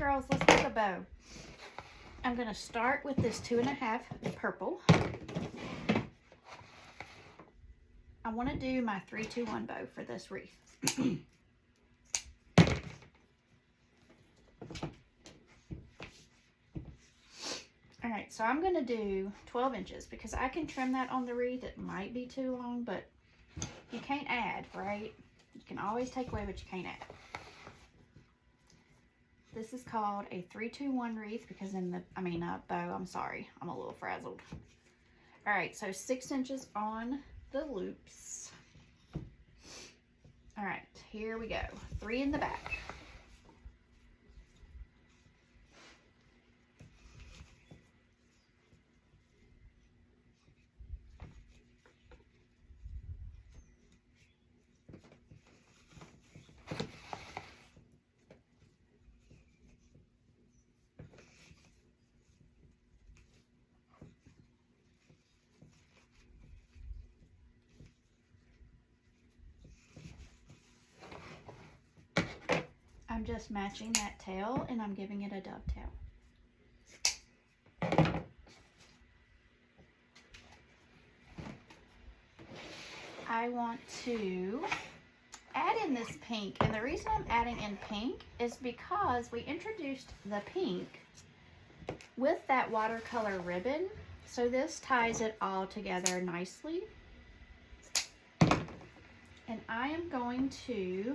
girls, let's make a bow. I'm going to start with this 2.5 purple. I want to do my 3-2-1 bow for this wreath. All right, so I'm going to do 12 inches because I can trim that on the wreath. It might be too long, but you can't add, right? You can always take away what you can't add. This is called a 3-2-1 wreath because in the, bow, I'm sorry. I'm a little frazzled. All right, so 6 inches on the loops. All right, here we go. 3 in the back. I'm just matching that tail and I'm giving it a dovetail. I want to add in this pink, and the reason I'm adding in pink is because we introduced the pink with that watercolor ribbon, so this ties it all together nicely. And I am going to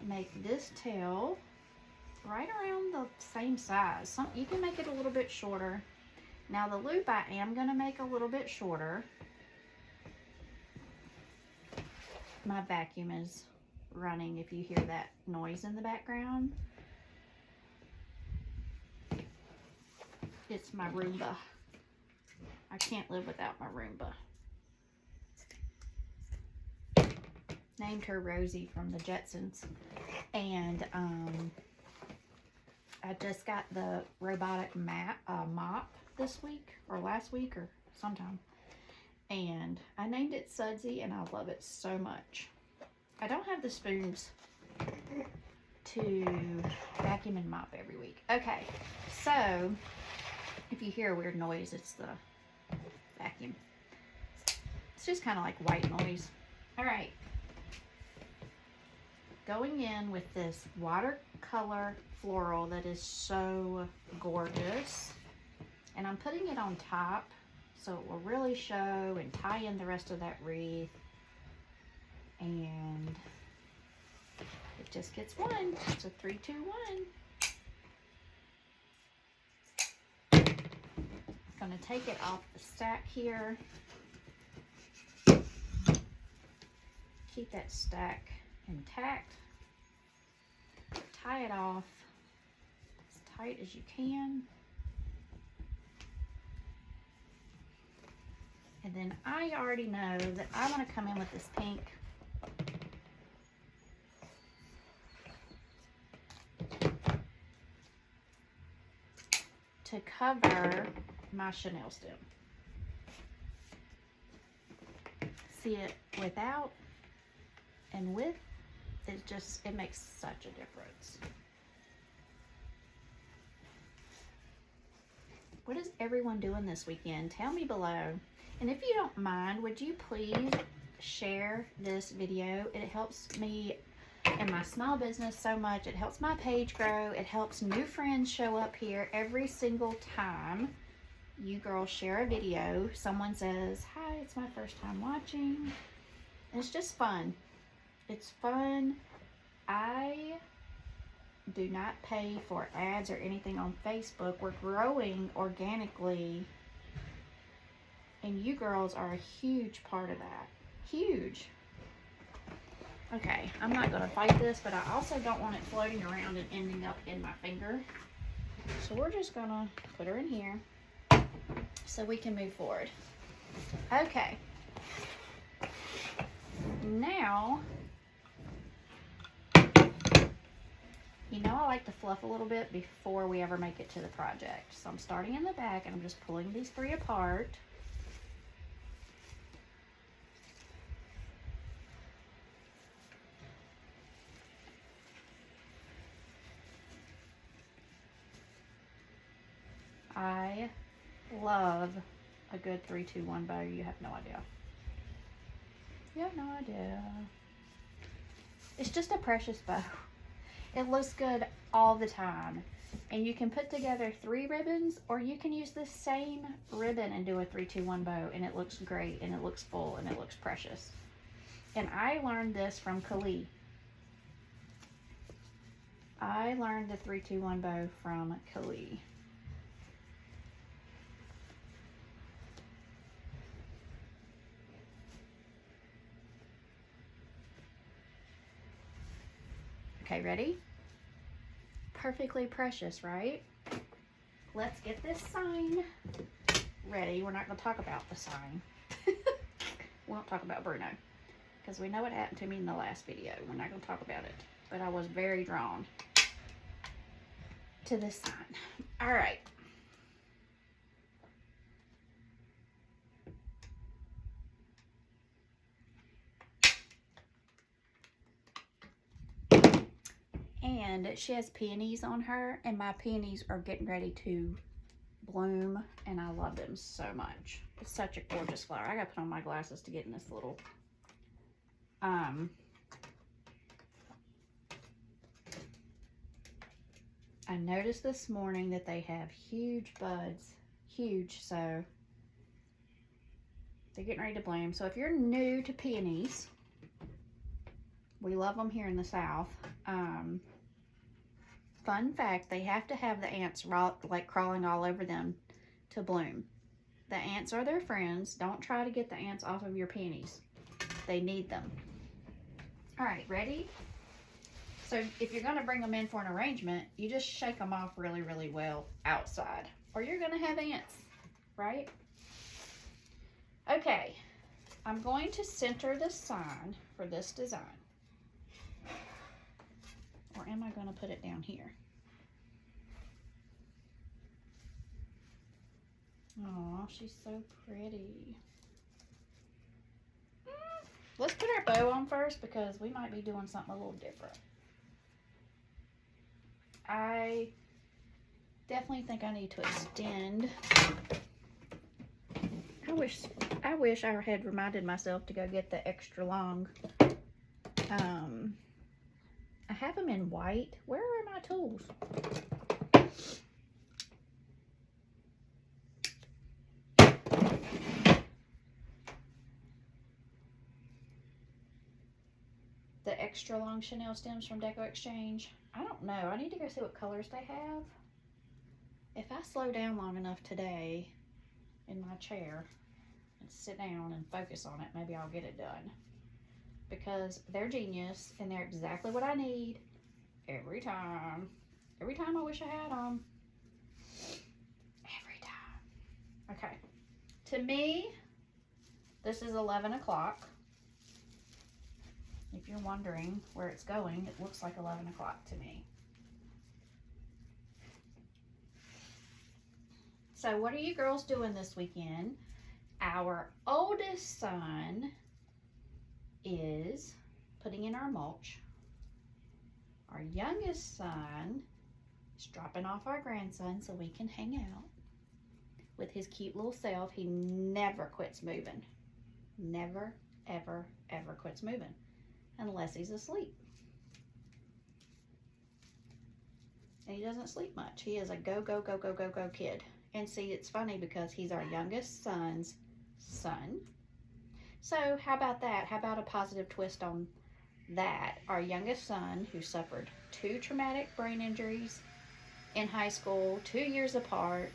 make this tail right around the same size. You can make it a little bit shorter. Now the loop I am going to make a little bit shorter. My vacuum is running if you hear that noise in the background. It's my Roomba. I can't live without my Roomba. Named her Rosie from the Jetsons. And I just got the robotic mop this week or last week or sometime. And I named it Sudsy and I love it so much. I don't have the spoons to vacuum and mop every week. Okay, so if you hear a weird noise, it's the vacuum. It's just kind of like white noise. All right. Going in with this watercolor floral that is so gorgeous. And I'm putting it on top so it will really show and tie in the rest of that wreath. And it just gets one. It's a 3-2-1. I'm going to take it off the stack here. Keep that stack intact. Tie it off as tight as you can. And then I already know that I want to come in with this pink. To cover my Chanel stem. See it without and with, it makes such a difference. What is everyone doing this weekend? Tell me below. And if you don't mind, would you please share this video? It helps me and my small business so much. It helps my page grow. It helps new friends show up here every single time you girls share a video. Someone says, hi, it's my first time watching. And it's just fun. It's fun. I do not pay for ads or anything on Facebook. We're growing organically. And you girls are a huge part of that. Huge. Okay, I'm not going to fight this, but I also don't want it floating around and ending up in my finger. So we're just going to put her in here so we can move forward. Okay. Now, you know I like to fluff a little bit before we ever make it to the project. So I'm starting in the back and I'm just pulling these 3 apart. I love a good 3-2-1 bow. You have no idea. You have no idea. It's just a precious bow. It looks good all the time. And you can put together 3 ribbons, or you can use the same ribbon and do a 3-2-1 bow, and it looks great, and it looks full, and it looks precious. And I learned this from Kali. I learned the 3-2-1 bow from Kali. Okay, ready? Perfectly precious, right? Let's get this sign ready. We're not going to talk about the sign. We won't talk about Bruno, because we know what happened to me in the last video. We're not going to talk about it. But I was very drawn to this sign. All right. And she has peonies on her, and my peonies are getting ready to bloom, and I love them so much. It's such a gorgeous flower. I gotta put on my glasses to get in this little I noticed this morning that they have huge buds, huge, so they're getting ready to bloom. So if you're new to peonies, we love them here in the South. Fun fact, they have to have the ants like crawling all over them to bloom. The ants are their friends. Don't try to get the ants off of your peonies. They need them. All right, ready? So if you're gonna bring them in for an arrangement, you just shake them off really, really well outside, or you're gonna have ants, right? Okay, I'm going to center the sign for this design. Or am I gonna put it down here? Oh, she's so pretty. Let's put our bow on first, because we might be doing something a little different. I definitely think I need to extend. I wish I had reminded myself to go get the extra long. I have them in white. Where are my tools? The extra long Chanel stems from Deco Exchange. I don't know. I need to go see what colors they have. If I slow down long enough today in my chair and sit down and focus on it, maybe I'll get it done. Because they're genius, and they're exactly what I need every time. Every time I wish I had them. Every time. Okay. To me, this is 11 o'clock. If you're wondering where it's going, it looks like 11 o'clock to me. So what are you girls doing this weekend? Our oldest son is putting in our mulch. Our youngest son is dropping off our grandson so we can hang out with his cute little self. He never quits moving. Never, ever, ever quits moving. Unless he's asleep. And he doesn't sleep much. He is a go, go, go, go, go, go kid. And see, it's funny because he's our youngest son's son. So how about that? How about a positive twist on that? Our youngest son, who suffered 2 traumatic brain injuries in high school, 2 years apart,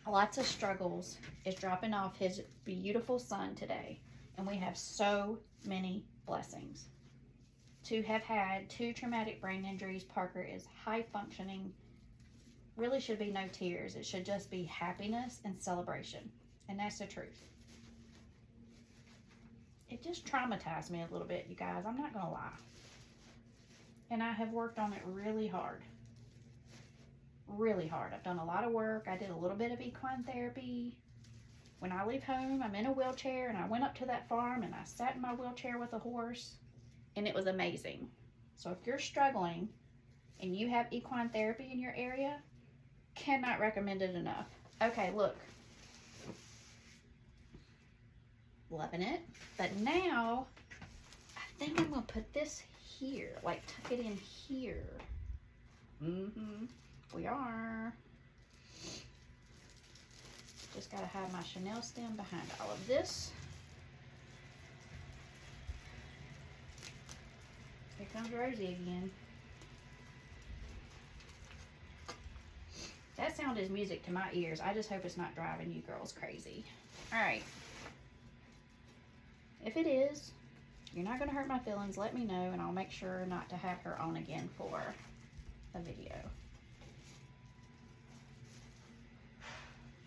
lots of struggles, is dropping off his beautiful son today. And we have so many blessings. To have had 2 traumatic brain injuries, Parker is high functioning. Really should be no tears. It should just be happiness and celebration. And that's the truth. It just traumatized me a little bit, you guys. I'm not going to lie. And I have worked on it really hard. Really hard. I've done a lot of work. I did a little bit of equine therapy. When I leave home, I'm in a wheelchair, and I went up to that farm and I sat in my wheelchair with a horse, and it was amazing. So if you're struggling and you have equine therapy in your area, cannot recommend it enough. Okay, look. Loving it. But now, I think I'm going to put this here. Like, tuck it in here. We are. Just got to have my Chanel stem behind all of this. Here comes Rosie again. That sound is music to my ears. I just hope it's not driving you girls crazy. All right. If it is, you're not going to hurt my feelings, let me know, and I'll make sure not to have her on again for a video.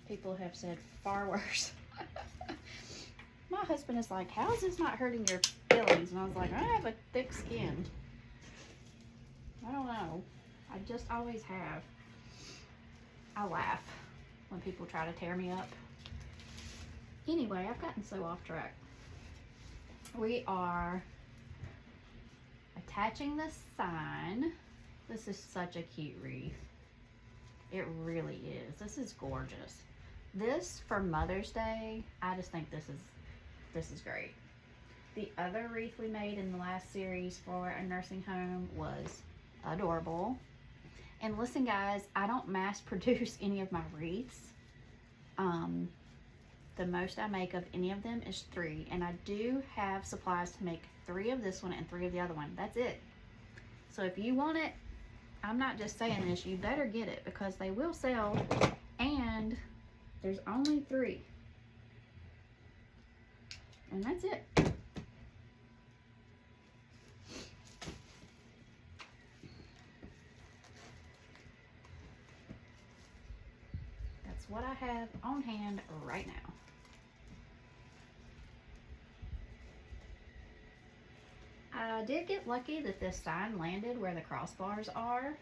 People have said far worse. My husband is like, how is this not hurting your feelings? And I was like, I have a thick skin. I don't know. I just always have. I laugh when people try to tear me up. Anyway, I've gotten so off track. We are attaching the sign. This is such a cute wreath. It really is. This is gorgeous. This for Mother's Day, I just think this is great. The other wreath we made in the last series for a nursing home was adorable. And listen guys, I don't mass produce any of my wreaths. The most I make of any of them is 3, and I do have supplies to make 3 of this one and 3 of the other one. That's it. So if you want it, I'm not just saying this, you better get it because they will sell, and there's only 3. And that's it. That's what I have on hand right now. I did get lucky that this sign landed where the crossbars are.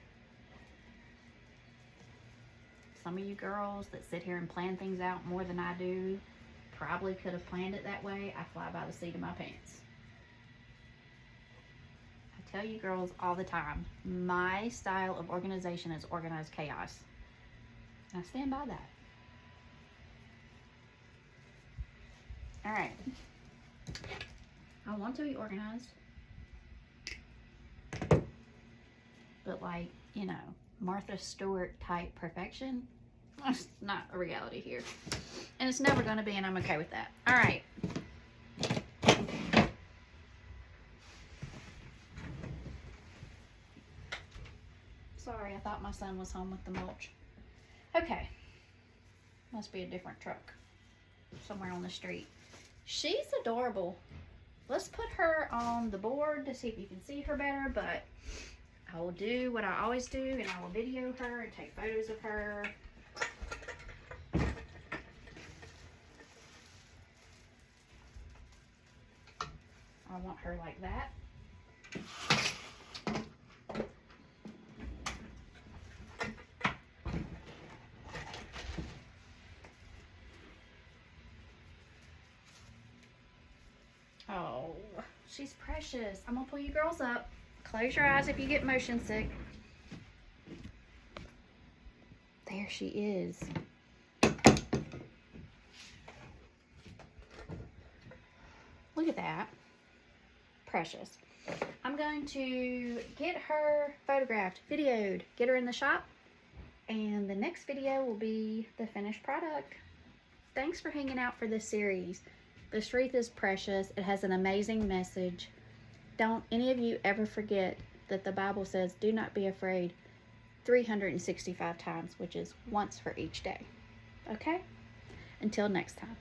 Some of you girls that sit here and plan things out more than I do probably could have planned it that way. I fly by the seat of my pants. I tell you girls all the time, my style of organization is organized chaos. And I stand by that. All right. I want to be organized. But like, you know, Martha Stewart type perfection, that's not a reality here. And it's never going to be, and I'm okay with that. All right. Sorry, I thought my son was home with the mulch. Okay. Must be a different truck somewhere on the street. She's adorable. Let's put her on the board to see if you can see her better, but I will do what I always do, and I will video her and take photos of her. I want her like that. Oh, she's precious. I'm gonna pull you girls up. Close your eyes if you get motion sick. There she is. Look at that. Precious. I'm going to get her photographed, videoed, get her in the shop, and the next video will be the finished product. Thanks for hanging out for this series. This wreath is precious. It has an amazing message. Don't any of you ever forget that the Bible says, do not be afraid 365 times, which is once for each day. Okay? Until next time.